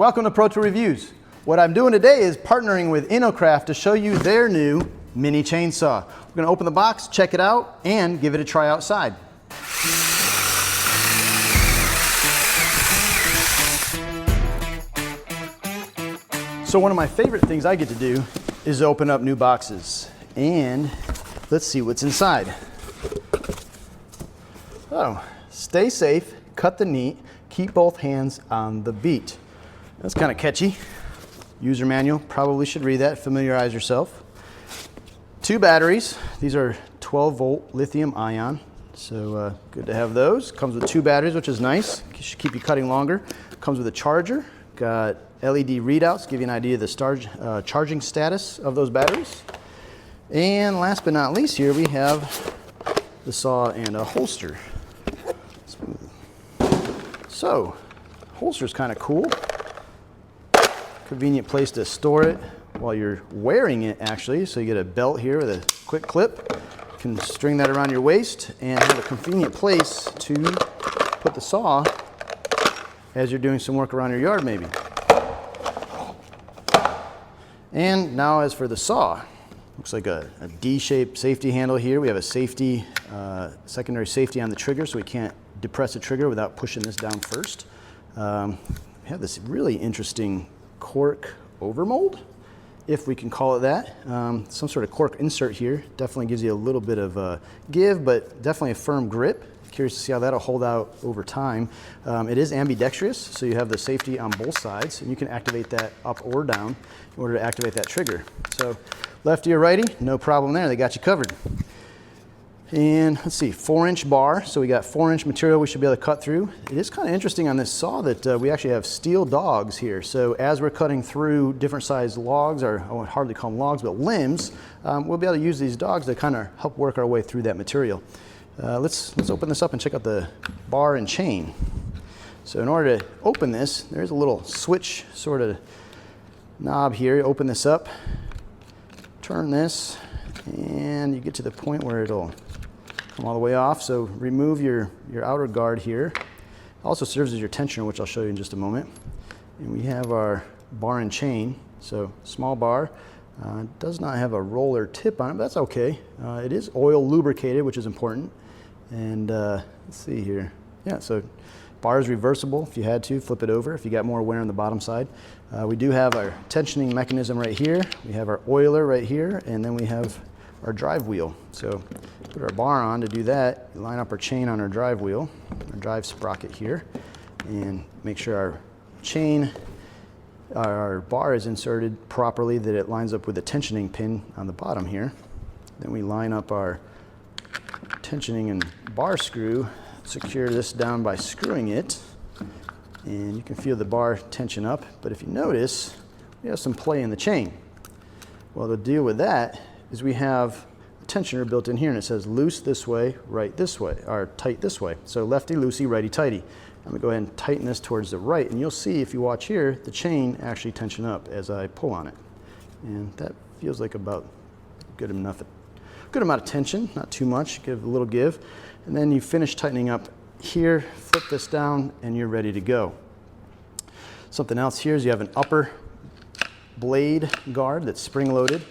Welcome to Pro Tool Reviews. What I'm doing today is partnering with InnoCraft to show you their new mini chainsaw. We're going to open the box, check it out, and give it a try outside. So one of my favorite things I get to do is open up new boxes. And let's see what's inside. Oh, stay safe, cut the neat, keep both hands on the beat. That's kind of catchy. User manual, probably should read that, familiarize yourself. 2 batteries. These are 12-volt lithium ion, so good to have those. Comes with 2 batteries, which is nice. Should keep you cutting longer. Comes with a charger. Got LED readouts, give you an idea of the charging status of those batteries. And last but not least here, we have the saw and a holster. So, holster's kind of cool. Convenient place to store it while you're wearing it, actually. So you get a belt here with a quick clip. You can string that around your waist and have a convenient place to put the saw as you're doing some work around your yard, maybe. And now as for the saw, looks like a D-shaped safety handle here. We have a safety, secondary safety on the trigger, so we can't depress the trigger without pushing this down first. We have this really interesting cork overmold, if we can call it that. Some sort of cork insert here. Definitely gives you a little bit of a give, but definitely a firm grip. Curious to see how that'll hold out over time. It is ambidextrous, so you have the safety on both sides, and you can activate that up or down in order to activate that trigger. So lefty or righty, no problem there. They got you covered. And let's see, 4-inch bar. So we got 4-inch material we should be able to cut through. It is kind of interesting on this saw that we actually have steel dogs here. So as we're cutting through different size logs, or I won't hardly call them logs, but limbs, we'll be able to use these dogs to kind of help work our way through that material. Let's open this up and check out the bar and chain. So in order to open this, there's a little switch sort of knob here. You open this up, turn this, and you get to the point where it'll come all the way off. So remove your outer guard here. Also serves as your tensioner, which I'll show you in just a moment. And we have our bar and chain. So small bar. Does not have a roller tip on it, but that's okay. It is oil lubricated, which is important. And let's see here. Yeah, so bar is reversible if you had to, flip it over if you got more wear on the bottom side. We do have our tensioning mechanism right here. We have our oiler right here, and then we have our drive wheel. So put our bar on. To do that, line up our chain on our drive wheel, our drive sprocket here, and make sure our chain, our bar is inserted properly, that it lines up with the tensioning pin on the bottom here. Then we line up our tensioning and bar screw, secure this down by screwing it, and you can feel the bar tension up. But if you notice, we have some play in the chain. Well, to deal with that is we have a tensioner built in here, and it says loose this way, right this way, or tight this way. So lefty loosey, righty tighty. I'm gonna go ahead and tighten this towards the right, and you'll see if you watch here, the chain actually tension up as I pull on it. And that feels like about good amount of tension, not too much, give a little give. And then you finish tightening up here, flip this down, and you're ready to go. Something else here is you have an upper blade guard that's spring-loaded.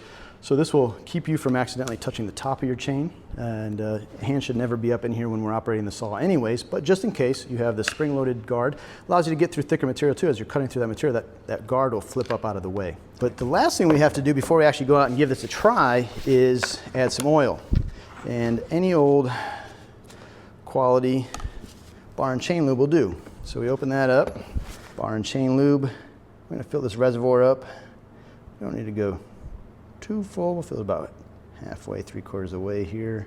So this will keep you from accidentally touching the top of your chain, and hand should never be up in here when we're operating the saw anyways, but just in case, you have the spring-loaded guard. Allows you to get through thicker material too. As you're cutting through that material, that guard will flip up out of the way. But the last thing we have to do before we actually go out and give this a try is add some oil. And any old quality bar and chain lube will do. So we open that up, bar and chain lube. We're gonna fill this reservoir up. We don't need to go too full. We'll fill it about halfway, 3/4 of the way here.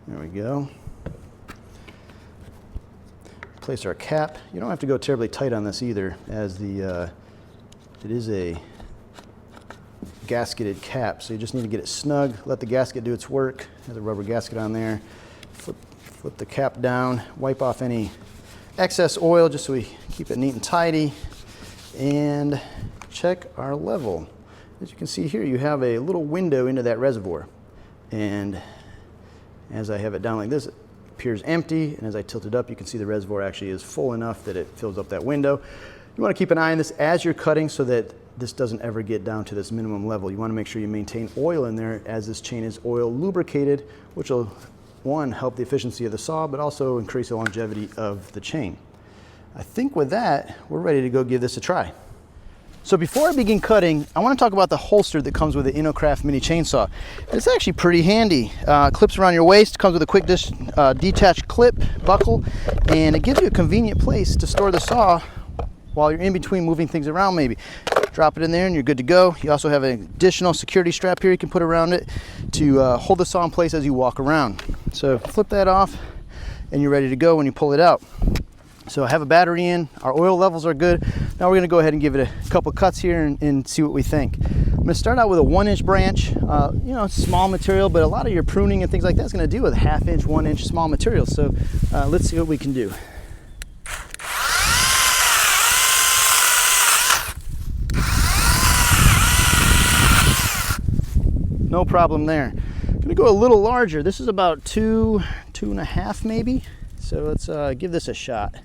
There we go. Place our cap. You don't have to go terribly tight on this either, as it is a gasketed cap, so you just need to get it snug, let the gasket do its work. There's a rubber gasket on there. Flip the cap down, wipe off any excess oil just so we keep it neat and tidy, and check our level. As you can see here, you have a little window into that reservoir, and as I have it down like this, appears empty, and as I tilt it up, you can see the reservoir actually is full enough that it fills up that window. You want to keep an eye on this as you're cutting so that this doesn't ever get down to this minimum level. You want to make sure you maintain oil in there as this chain is oil lubricated, which will, one, help the efficiency of the saw, but also increase the longevity of the chain. I think with that, we're ready to go give this a try. So before I begin cutting, I want to talk about the holster that comes with the InnoCraft mini chainsaw. It's actually pretty handy. Clips around your waist, comes with a quick detached clip, buckle, and it gives you a convenient place to store the saw while you're in between moving things around maybe. Drop it in there and you're good to go. You also have an additional security strap here you can put around it to hold the saw in place as you walk around. So flip that off and you're ready to go when you pull it out. So I have a battery in, our oil levels are good. Now we're gonna go ahead and give it a couple cuts here and see what we think. I'm gonna start out with a 1-inch branch. You know, it's small material, but a lot of your pruning and things like that's gonna deal with 1/2 inch, 1-inch small material. So let's see what we can do. No problem there. I'm gonna go a little larger. This is about 2.5 maybe. So let's give this a shot.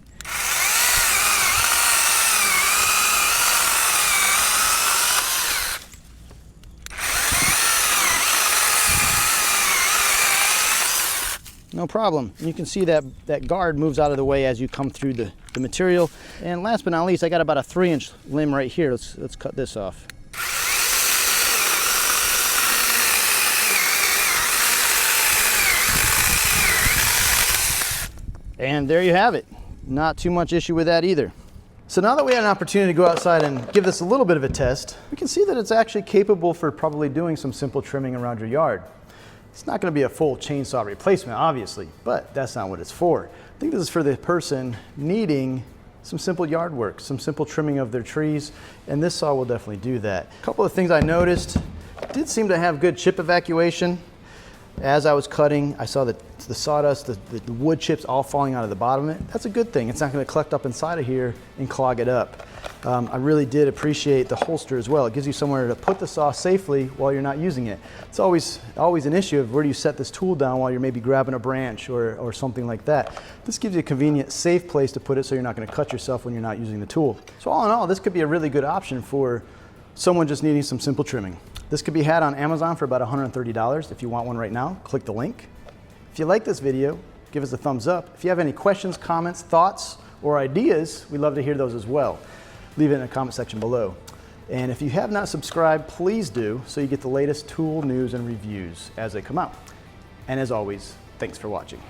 No problem. You can see that guard moves out of the way as you come through the material. And last but not least, I got about a 3-inch limb right here. Let's cut this off. And there you have it. Not too much issue with that either. So now that we had an opportunity to go outside and give this a little bit of a test, we can see that it's actually capable for probably doing some simple trimming around your yard. It's not going to be a full chainsaw replacement, obviously, but that's not what it's for. I think this is for the person needing some simple yard work, some simple trimming of their trees, and this saw will definitely do that. A couple of things I noticed, it did seem to have good chip evacuation. As I was cutting, I saw the sawdust, the wood chips all falling out of the bottom of it. That's a good thing. It's not going to collect up inside of here and clog it up. I really did appreciate the holster as well. It gives you somewhere to put the saw safely while you're not using it. It's always an issue of where do you set this tool down while you're maybe grabbing a branch or something like that. This gives you a convenient, safe place to put it so you're not going to cut yourself when you're not using the tool. So all in all, this could be a really good option for someone just needing some simple trimming. This could be had on Amazon for about $130. If you want one right now, click the link. If you like this video, give us a thumbs up. If you have any questions, comments, thoughts, or ideas, we'd love to hear those as well. Leave it in the comment section below. And if you have not subscribed, please do so you get the latest tool news and reviews as they come out. And as always, thanks for watching.